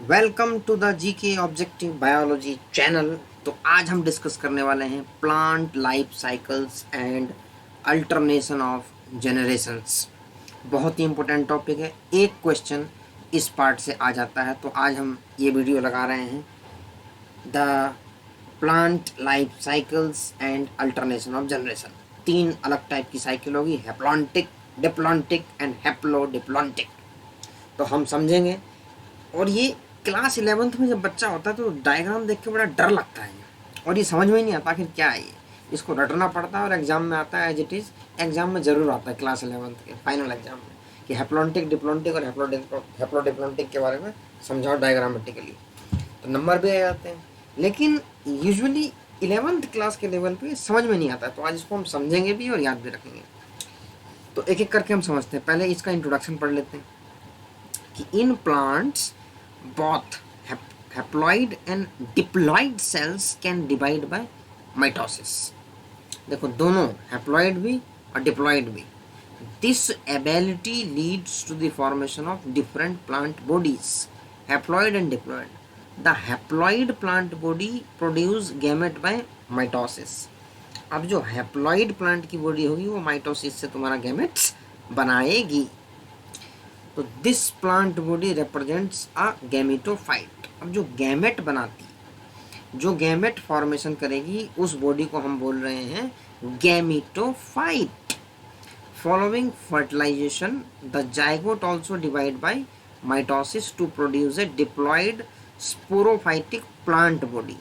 Welcome to the GK objective biology channel. तो आज हम डिस्कस करने वाले हैं plant life cycles and alternation of generations. बहुत ही इम्पोर्टेंट टॉपिक है। एक क्वेश्चन इस पार्ट से आ जाता है, तो आज हम ये वीडियो लगा रहे हैं the plant life cycles and alternation of generation. तीन अलग टाइप की साइकिल होगी, हैप्लॉन्टिक, डिप्लॉन्टिक एंड हैप्लोडिप्लॉन्टिक। तो हम समझेंगे। और ये क्लास 11th में जब बच्चा होता है तो डायग्राम देख के बड़ा डर लगता है और ये समझ में ही नहीं आता आखिर क्या है ये। इसको रटना पड़ता है और एग्जाम में आता है एज इट इज़। एग्जाम में ज़रूर आता है क्लास 11th के फाइनल एग्जाम में कि हैप्लॉन्टिक, डिप्लॉन्टिक और हैप्लोडिप्लॉन्टिक के बारे में समझाओ डायग्रामेटिकली, तो नंबर भी आ जाते हैं। लेकिन यूजुअली 11th क्लास के लेवल पे समझ में नहीं आता, तो आज इसको हम समझेंगे भी और याद भी रखेंगे। तो एक एक करके हम समझते हैं। पहले इसका इंट्रोडक्शन पढ़ लेते हैं कि in plants both haploid and diploid cells can divide by mitosis। देखो, दोनों हैप्लॉइड भी और डिप्लॉइड भी। This ability leads to the formation of different plant bodies, haploid and diploid. The haploid plant body produce gamete by mitosis. अब जो haploid plant की body होगी वो माइटोसिस से तुम्हारा गैमेट्स बनाएगी। तो this plant body represents a gametophyte. अब जो गैमेट बनाती, जो गैमेट फॉर्मेशन करेगी, उस बॉडी को हम बोल रहे हैं gametophyte. Following fertilization the zygote also divide by mitosis to produce a diploid sporophytic plant body.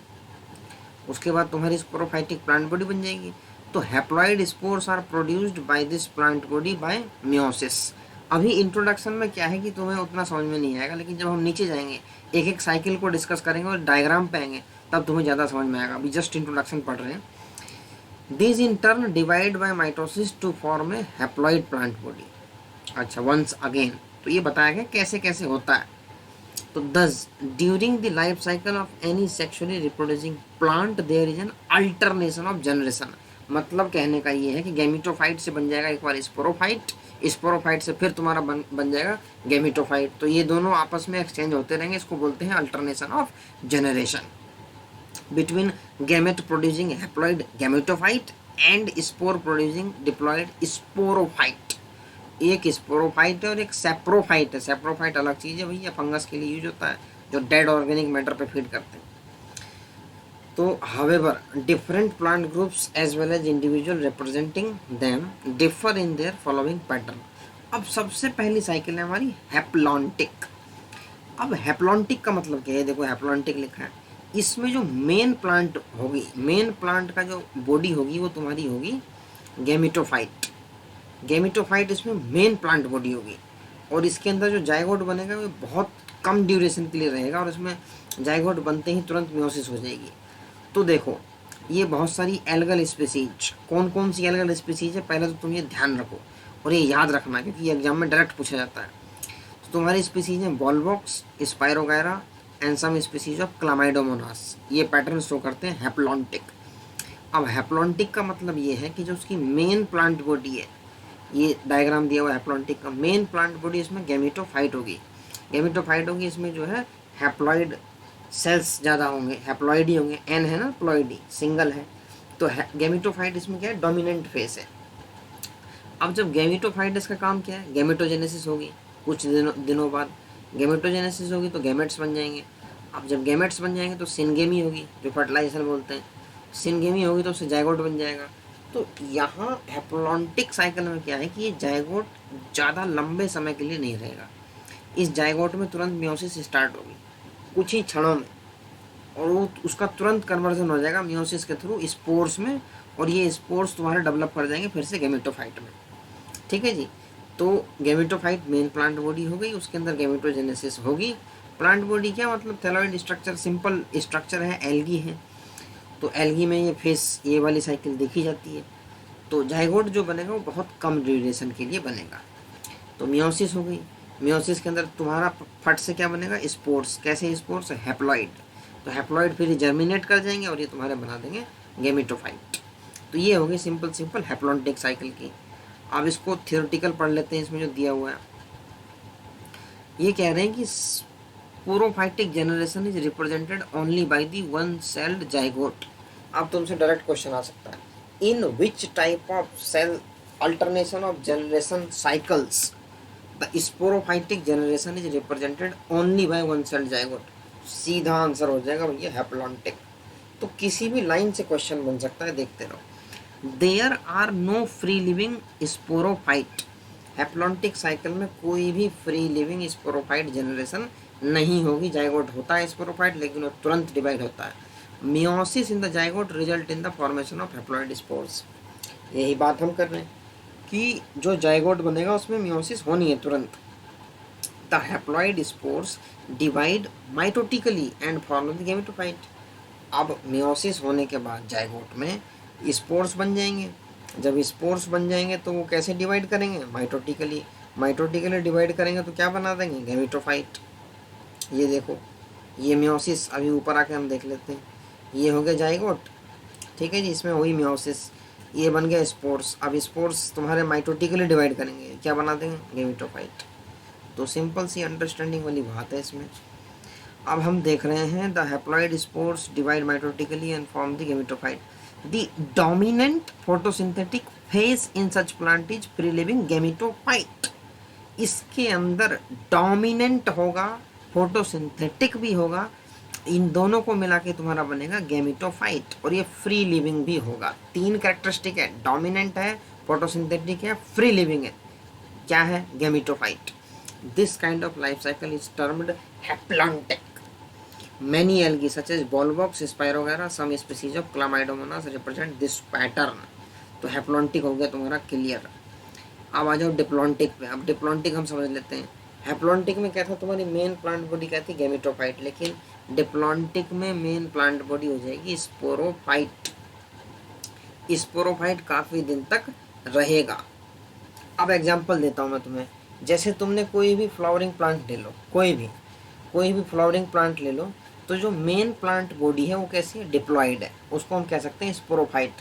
उसके बाद तुम्हारी स्पोरोफाइटिक प्लांट बॉडी बन जाएगी। तो haploid spores are produced by this plant body by meiosis. अभी इंट्रोडक्शन में क्या है कि तुम्हें उतना समझ में नहीं आएगा, लेकिन जब हम नीचे जाएंगे एक एक साइकिल को डिस्कस करेंगे और डायग्राम पे आएंगे तब तुम्हें ज़्यादा समझ में आएगा। अभी जस्ट इंट्रोडक्शन पढ़ रहे हैं। This in turn divide by mitosis to form a haploid plant body. अच्छा, वंस अगेन तो ये बताया गया कैसे कैसे होता है। तो thus during the life cycle of any sexually reproducing plant there is an alternation of generation. मतलब कहने का ये है कि गैमेटोफाइट से बन जाएगा एक बार स्पोरोफाइट, स्पोरोफाइट से फिर तुम्हारा बन जाएगा गैमेटोफाइट। तो ये दोनों आपस में एक्सचेंज होते रहेंगे। इसको बोलते हैं alternation of generation between gamete producing haploid gametophyte and spore producing diploid sporophyte. एक स्पोरोफाइट है और एक सेप्रोफाइट है। सेप्रोफाइट अलग चीज़ है भैया, फंगस के लिए यूज होता है, जो डेड ऑर्गेनिक मैटर पे फीड करते हैं। तो however different plant groups as well as individual representing them differ in their following pattern. अब सबसे पहली साइकिल है हमारी हैप्लॉन्टिक। अब हैप्लॉन्टिक का मतलब क्या है? देखो, हैप्लॉन्टिक लिखा है, इसमें जो मेन प्लांट होगी, मेन प्लांट का जो बॉडी होगी वो तुम्हारी होगी गैमेटोफाइट। गैमेटोफाइट इसमें मेन प्लांट बॉडी होगी और इसके अंदर जो जाइगोट बनेगा वो बहुत कम ड्यूरेशन के लिए रहेगा और इसमें जाइगोट बनते ही तुरंत मियोसिस हो जाएगी। तो देखो, ये बहुत सारी एल्गल स्पीसीज, कौन कौन सी एल्गल स्पीसीज है पहले तो तुम ये ध्यान रखो और ये याद रखना, क्योंकि एग्जाम में डायरेक्ट पूछा जाता है। तो तुम्हारी स्पीसीज है volvox, spirogyra and some species of chlamydomonas. ये पैटर्न शो करते हैं हैप्लॉन्टिक। अब हैप्लॉन्टिक का मतलब ये है कि जो उसकी मेन प्लांट बॉडी है, ये डायग्राम दिया हुआ है हैप्लॉन्टिक का, मेन प्लांट बॉडी इसमें गैमेटोफाइट होगी। गैमेटोफाइट होगी, इसमें जो है हैप्लॉइड सेल्स ज़्यादा होंगे, हैप्लॉइड ही होंगे। एन है ना, प्लॉइडी सिंगल है, तो गैमेटोफाइट इसमें क्या है, डोमिनेंट फेस है। अब जब गैमेटोफाइट, इसका काम क्या है, गैमेटोजेनेसिस होगी, कुछ दिनों बाद गैमेटोजेनेसिस होगी तो गैमेट्स बन जाएंगे। अब जब गैमेट्स बन जाएंगे तो सिनगेमी होगी, जो फर्टिलाइजेशन बोलते हैं। सिनगेमी होगी तो उससे जाइगोट बन जाएगा। तो यहाँ हैप्लॉन्टिक साइकिल में क्या है कि ये जाइगोट ज़्यादा लंबे समय के लिए नहीं रहेगा। इस जाइगोट में तुरंत मियोसिस स्टार्ट होगी कुछ ही क्षणों में, और वो उसका तुरंत कन्वर्जन हो जाएगा मियोसिस के थ्रू स्पोर्स में, और ये स्पोर्स तुम्हारे डेवलप कर जाएंगे फिर से गैमेटोफाइट में। ठीक है जी। तो गैमेटोफाइट मेन प्लांट बॉडी हो गई, उसके अंदर गैमेटोजेनेसिस होगी। प्लांट बॉडी क्या मतलब, थैलॉइड स्ट्रक्चर, सिंपल स्ट्रक्चर है, एल्गी है। तो एल्गी में ये फेस, ये वाली साइकिल देखी जाती है। तो जाइगोट जो बनेगा वो बहुत कम ड्यूरेशन के लिए बनेगा। तो मियोसिस हो गई, मियोसिस के अंदर तुम्हारा फट से क्या बनेगा, स्पोर्स। कैसे स्पोर्स, हैप्लॉइड। तो हैप्लॉइड फिर जर्मिनेट कर जाएंगे और ये तुम्हारे बना देंगे गैमेटोफाइट। तो ये हो गई सिंपल सिंपल हैप्लॉन्टिक साइकिल की। अब इसको थियोरेटिकल पढ़ लेते हैं। इसमें जो दिया हुआ है ये कह रहे हैं कि sporophytic generation is represented only by the one celled zygote. अब तुमसे डायरेक्ट क्वेश्चन आ सकता है, in which type of cell alternation of generation cycles the sporophytic generation is represented only by one celled zygote. सीधा answer हो जाएगा भैया haplontic. तो किसी भी लाइन से क्वेश्चन बन सकता है, देखते रहो। There are no free living sporophyte. Haplontic cycle में कोई भी फ्री लिविंग स्पोरोफाइट जनरेशन नहीं होगी। जाइगोट होता है स्पोरोफाइट, लेकिन वो तुरंत डिवाइड होता है। Meiosis in the zygote result in the formation of haploid spores. यही बात हम कर रहे हैं कि जो जाइगोट बनेगा उसमें मियोसिस होनी है तुरंत। The haploid spores divide mitotically and form the gametophyte. अब मियोसिस होने के बाद जाइगोट में स्पोर्स बन जाएंगे। जब स्पोर्स बन जाएंगे तो वो कैसे डिवाइड करेंगे? माइटोटिकली। माइटोटिकली डिवाइड करेंगे तो क्या बना देंगे? गैमेटोफाइट। ये देखो, ये मियोसिस, अभी ऊपर आके हम देख लेते हैं। ये हो गया जाइगोट, ठीक है जी, इसमें हुई मियोसिस, ये बन गया स्पोर्स। अब स्पोर्स तुम्हारे माइटोटिकली डिवाइड करेंगे, क्या बना देंगे? गैमेटोफाइट। तो सिंपल सी अंडरस्टैंडिंग वाली बात है इसमें। अब हम देख रहे हैं the haploid spores divide mitotically and form the gametophyte. The dominant photosynthetic phase in such plant is free living gametophyte. इसके अंदर डोमिनेंट होगा, फोटोसिंथेटिक भी होगा, इन दोनों को मिला के तुम्हारा बनेगा गैमेटोफाइट, और ये फ्री लिविंग भी होगा। तीन कैरेक्टरिस्टिक है, डोमिनेंट है, फोटोसिंथेटिक है, फ्री लिविंग है। क्या है? Gametophyte. This kind of life cycle is termed haplontic. Many algae such as Bolbox, Spirogyra, some species of Chlamydomonas represent this pattern। तो हैप्लॉन्टिक हो गया तुम्हारा क्लियर। अब आ जाओ डिप्लॉन्टिक पे। अब डिप्लॉन्टिक हम समझ लेते हैं। हैप्लॉन्टिक में क्या था? तुम्हारी मेन प्लांट बॉडी क्या थी? गैमेटोफाइट। लेकिन डिप्लॉन्टिक में मेन प्लांट बॉडी हो जाएगी स्पोरोफाइट। स्पोरोफाइट काफ़ी दिन तक रहेगा। अब एग्जांपल देता हूँ मैं तुम्हें। जैसे तुमने कोई भी फ्लावरिंग प्लांट ले लो, कोई भी फ्लावरिंग प्लांट ले लो, तो जो मेन प्लांट बॉडी है वो कैसी है? डिप्लॉयड है। उसको हम कह सकते हैं स्पोरोफाइट।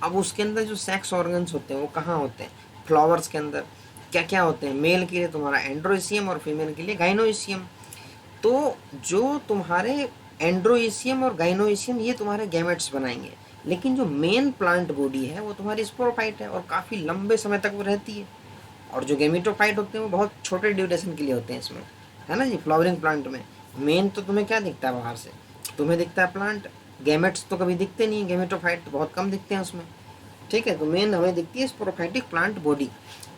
अब उसके अंदर जो सेक्स ऑर्गन्स होते हैं वो कहाँ होते हैं? फ्लावर्स के अंदर। क्या क्या होते हैं? मेल के लिए तुम्हारा एंड्रोइसियम और फीमेल के लिए गाइनोइसियम। तो जो तुम्हारे एंड्रोइसियम और गाइनोइसियम ये तुम्हारे गैमेट्स बनाएंगे, लेकिन जो मेन प्लांट बॉडी है वो तुम्हारी स्पोरोफाइट है, और काफ़ी लंबे समय तक वो रहती है। और जो गैमेटोफाइट होते हैं वो बहुत छोटे ड्यूरेशन के लिए होते हैं इसमें, है ना जी। फ्लावरिंग प्लांट में मेन तो तुम्हें क्या दिखता है बाहर से? तुम्हें दिखता है प्लांट, गैमेट्स तो कभी दिखते नहीं, गैमेटोफाइट तो बहुत कम दिखते हैं उसमें, ठीक है। तो मेन हमें दिखती है स्पोरोफाइटिक प्लांट बॉडी।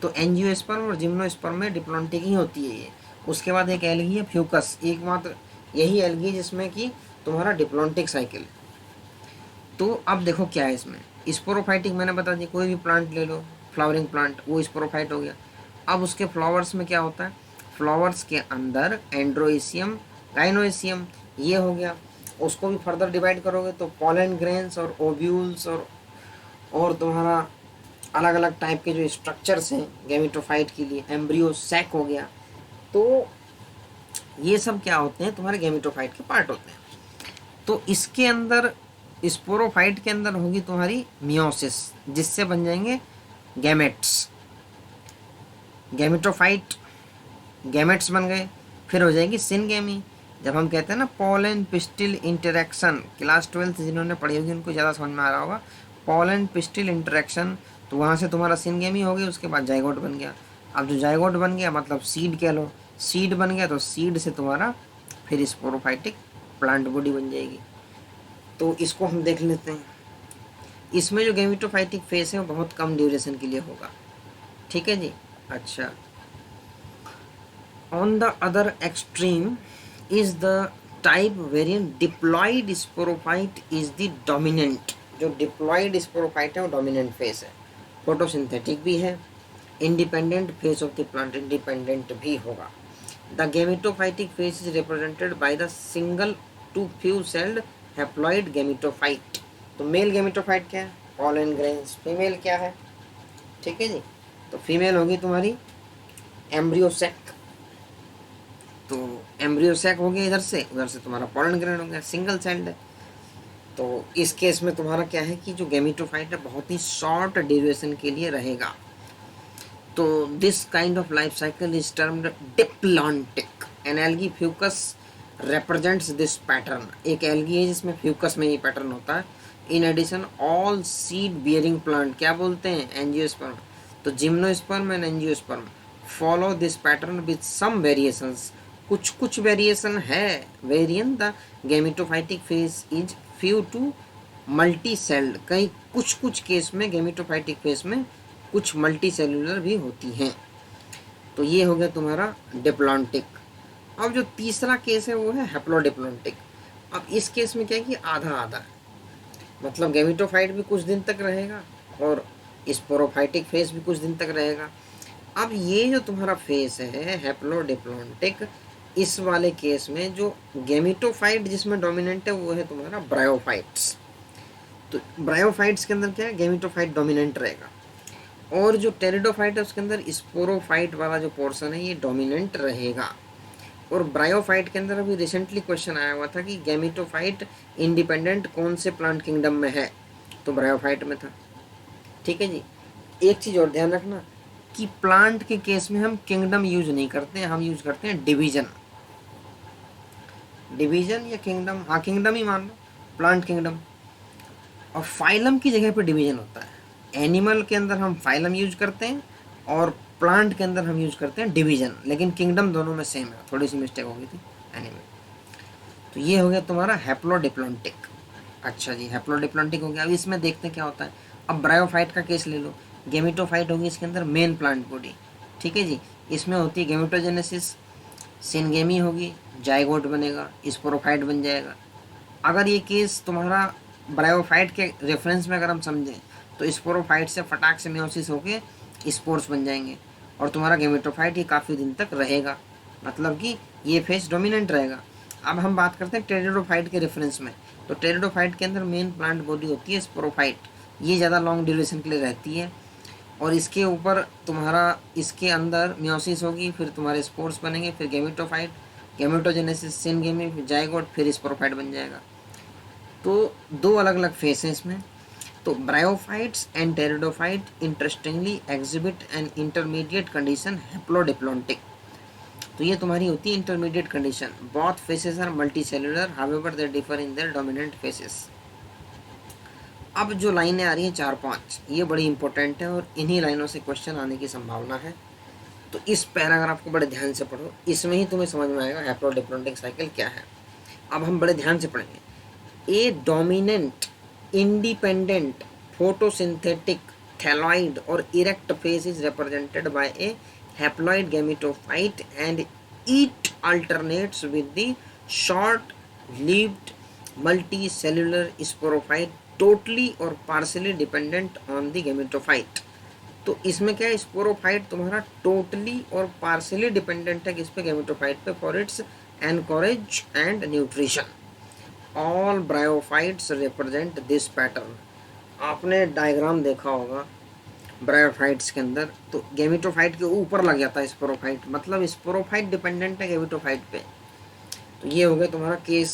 तो एंजियोस्पर्म और जिम्नोस्पर्म में डिप्लॉन्टिक ही होती है ये। उसके बाद एक एल्गी है फ्यूकस, एकमात्र यही एल्गी जिसमें कि तुम्हारा डिप्लॉन्टिक साइकिल। तो अब देखो क्या है इसमें। स्पोरोफाइटिक मैंने बता दी, कोई भी प्लांट ले लो, फ्लावरिंग प्लांट, वो स्पोरोफाइट हो गया। अब उसके फ्लावर्स में क्या होता है? फ्लावर्स के अंदर एंड्रोइसियम, गाइनोइसियम, ये हो गया। उसको भी फर्दर डिवाइड करोगे तो पॉलन ग्रेन्स और ओव्यूल्स और तुम्हारा अलग अलग टाइप के जो स्ट्रक्चर्स हैं गैमेटोफाइट के लिए, एम्ब्रियो सैक हो गया। तो ये सब क्या होते हैं? तुम्हारे गैमेटोफाइट के पार्ट होते हैं। तो इसके अंदर स्पोरोफाइट के अंदर होगी तुम्हारी मियोसिस, जिससे बन जाएंगे गैमेट्स। गैमेटोफाइट, गैमेट्स बन गए, फिर हो जाएगी सिनगेमी। जब हम कहते हैं ना पॉलन पिस्टिल इंटरेक्शन, क्लास 12 जिन्होंने पढ़ी होगी उनको ज़्यादा समझ में आ रहा होगा। पॉलन पिस्टिल इंटरेक्शन, तो वहाँ से तुम्हारा सिनगेमी हो गई, उसके बाद जाइगोट बन गया। अब जो जाइगोट बन गया मतलब सीड कह लो, सीड बन गया तो सीड से तुम्हारा फिर स्पोरोफाइटिक प्लांट बॉडी बन जाएगी। तो इसको हम देख लेते हैं। इसमें जो गैमेटोफाइटिक फेस है वो बहुत कम ड्यूरेशन के लिए होगा, ठीक है जी। अच्छा, on the other extreme is the type variant diploid sporophyte is the dominant. जो डिप्लॉयड स्पोरोफाइट है वो डोमिनेंट फेस है, फोटोसिंथेटिक भी है, independent phase of the plant, independent भी होगा। The gametophytic phase is represented by the single to few celled haploid gametophyte. तो male gametophyte क्या है? Pollen grains. फीमेल क्या है? ठीक है जी, तो फीमेल होगी तुम्हारी एम्ब्रियो सैक। तो एम्ब्रियो सैक हो गया इधर से, उधर से तुम्हारा पॉलन ग्रेन हो गया, सिंगल सेल्ड है। तो इस केस में तुम्हारा क्या है कि जो गैमेटोफाइट है बहुत ही शॉर्ट ड्यूरेशन के लिए रहेगा। तो this kind of life cycle is termed diplontic. An algae Fucus represents this pattern। एक एल्गी है जिसमें फ्यूकस में ये पैटर्न होता है। In addition all seed bearing plant क्या बोलते हैं, एंजियोस्पर्म। तो gymnosperm and angiosperm follow this pattern with some variations. कुछ कुछ वेरिएशन है। Variant the gametophytic phase is few to multi celled. कई कुछ कुछ केस में गैमेटोफाइटिक फेज में कुछ मल्टी सेलुलर भी होती हैं। तो ये हो गया तुम्हारा डिप्लॉन्टिक। अब जो तीसरा केस है वो है हैप्लोडिप्लॉन्टिक। अब इस केस में क्या है कि आधा आधा, मतलब गैमेटोफाइट भी कुछ दिन तक रहेगा और स्पोरोफाइटिक फेस भी कुछ दिन तक रहेगा। अब ये जो तुम्हारा फेस है हैप्लोडिप्लॉन्टिक, इस वाले केस में जो गैमेटोफाइट जिसमें डोमिनेंट है वो है तुम्हारा ब्रायोफाइट्स। तो ब्रायोफाइट्स के अंदर क्या है, गैमेटोफाइट डोमिनेंट रहेगा, और जो टेरिडोफाइट है उसके अंदर स्पोरोफाइट वाला जो पोर्शन है ये डोमिनेंट रहेगा। और ब्रायोफाइट के अंदर अभी रिसेंटली क्वेश्चन आया हुआ था कि गैमेटोफाइट इंडिपेंडेंट कौन से प्लांट किंगडम में है, तो ब्रायोफाइट में था। ठीक है जी। एक चीज़ और ध्यान रखना कि प्लांट के केस में हम किंगडम यूज नहीं करते हैं, हम यूज करते हैं डिवीजन। डिवीजन या किंगडम, हाँ किंगडम ही मान लो, प्लांट किंगडम। और फाइलम की जगह पे डिवीजन होता है। एनिमल के अंदर हम फाइलम यूज करते हैं और प्लांट के अंदर हम यूज करते हैं डिवीजन, लेकिन किंगडम दोनों में सेम है, थोड़ी सी मिस्टेक हो गई थी एनिमल। तो ये हो गया तुम्हारा हैप्लोडिप्लॉन्टिक। अच्छा जी, हैप्लोडिप्लॉन्टिक हो गया। अब इसमें देखते हैं क्या होता है। अब ब्रायोफाइट का केस ले लो। गेमिटोफाइट होगी इसके अंदर मेन प्लांट बॉडी। ठीक है जी। इसमें होती है गेमिटोजेनेसिस, सिनगेमी होगी, जाइगोट बनेगा, स्पोरोफाइट बन जाएगा। अगर ये केस तुम्हारा ब्रायोफाइट के रेफरेंस में अगर हम समझें तो स्पोरोफाइट से फटाक से मियोसिस होके स्पोर्स बन जाएंगे और तुम्हारा गेमेटोफाइट ये काफ़ी दिन तक रहेगा, मतलब कि ये फेस डोमिनेंट रहेगा। अब हम बात करते हैं टेरिडोफाइट के रेफरेंस में। तो टेरिडोफाइट के अंदर मेन प्लांट बॉडी होती है स्पोरोफाइट, ये ज़्यादा लॉन्ग ड्यूरेशन के लिए रहती है और इसके ऊपर तुम्हारा इसके अंदर मियोसिस होगी, फिर तुम्हारे स्पोर्स बनेंगे, फिर गेमेटोफाइट, गेमेटोजेनेसिस, सिनगेमी, फिर जाइगोट, फिर स्पोरोफाइट बन जाएगा। तो दो अलग अलग फेस हैं इसमें। तो bryophytes and pteridophyte interestingly exhibit an intermediate condition haplodiplontic. तो ये तुम्हारी होती है intermediate condition. Both phases are multi cellular, however they differ in their dominant phases. अब जो लाइनें आ रही हैं 4-5, ये बड़ी इंपॉर्टेंट है और इन्हीं लाइनों से क्वेश्चन आने की संभावना है। तो इस पैराग्राफ को बड़े ध्यान से पढ़ो, इसमें ही तुम्हें समझ में आएगा हैप्लोडिप्लॉन्टिक साइकिल क्या है। अब हम बड़े ध्यान से पढ़ेंगे। ए dominant independent photosynthetic thalloid or erect phase is represented by a haploid gametophyte and it alternates with the short-lived multicellular sporophyte totally or partially dependent on the gametophyte। तो इसमें क्या है, स्पोरोफाइट तुम्हारा टोटली और पार्शियली डिपेंडेंट है किस पे, gametophyte पे, for its encourage and nutrition. All bryophytes represent this pattern. आपने डायग्राम देखा होगा ब्रायोफाइट्स के अंदर, तो गेमिटोफाइट के ऊपर लग जाता है स्पोरोफाइट, मतलब स्पोरोफाइट डिपेंडेंट है गेमिटोफाइट पे। तो ये हो गया तुम्हारा केस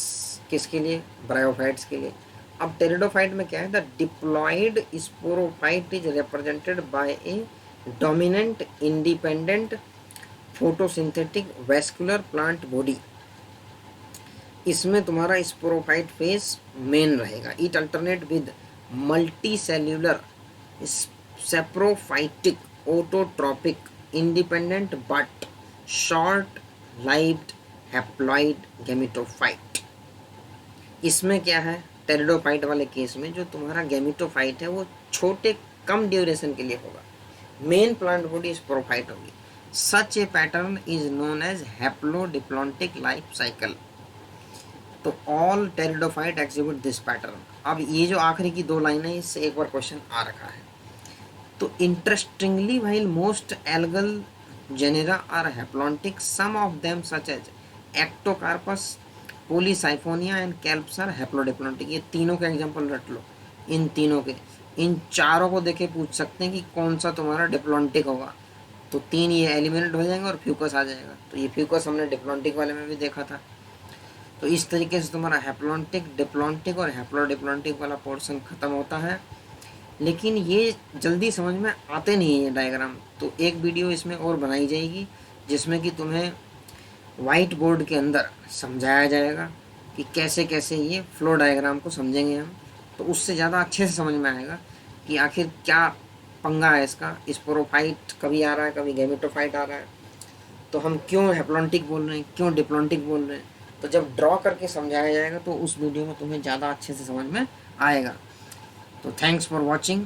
किसके लिए, ब्रायोफाइट्स के लिए। अब टेरिडोफाइट में क्या है, the diploid sporophyte is represented by a dominant independent photosynthetic vascular plant body. इसमें तुम्हारा स्पोरोफाइट फेस मेन रहेगा। It alternate with multi cellular saprophytic autotrophic independent but short lived haploid gametophyte. इसमें क्या है, टेरिडोफाइट वाले केस में जो तुम्हारा गेमिटोफाइट है वो छोटे कम ड्यूरेशन के लिए होगा, मेन प्लांट बॉडी स्पोरोफाइट होगी। Such a pattern is known as haplodiplontic life cycle. तो all pteridophyte exhibit this pattern. अब ये जो आखिरी की दो लाइन है इससे एक बार क्वेश्चन आ रखा है। तो interestingly while most algal genera are haplontic, some of them such as Ectocarpus, Polysiphonia and kelps are haplodiplontic. ये तीनों के एग्जांपल रट लो, इन तीनों के, इन चारों को देखे पूछ सकते हैं कि कौन सा तुम्हारा डिप्लॉन्टिक होगा। तो तीन ये एलिमिनेट हो जाएंगे और फ्यूकस आ जाएगा। तो ये फ्यूकस हमने डिप्लॉन्टिक वाले में भी देखा था। तो इस तरीके से तुम्हारा हैप्लॉन्टिक, डिप्लॉन्टिक और हैप्लोडिप्लॉन्टिक वाला पोर्शन ख़त्म होता है। लेकिन ये जल्दी समझ में आते नहीं है ये डायग्राम, तो एक वीडियो इसमें और बनाई जाएगी जिसमें कि तुम्हें वाइट बोर्ड के अंदर समझाया जाएगा कि कैसे कैसे ये फ्लो डायग्राम को समझेंगे हम, तो उससे ज़्यादा अच्छे से समझ में आएगा कि आखिर क्या पंगा है इसका, स्पोरोफाइट कभी आ रहा है, कभी गैमेटोफाइट आ रहा है, तो हम क्यों हैप्लॉन्टिक बोल रहे हैं, क्यों डिप्लॉन्टिक बोल रहे हैं। तो जब ड्रॉ करके समझाया जाएगा तो उस वीडियो में तुम्हें ज़्यादा अच्छे से समझ में आएगा। तो थैंक्स फॉर वॉचिंग।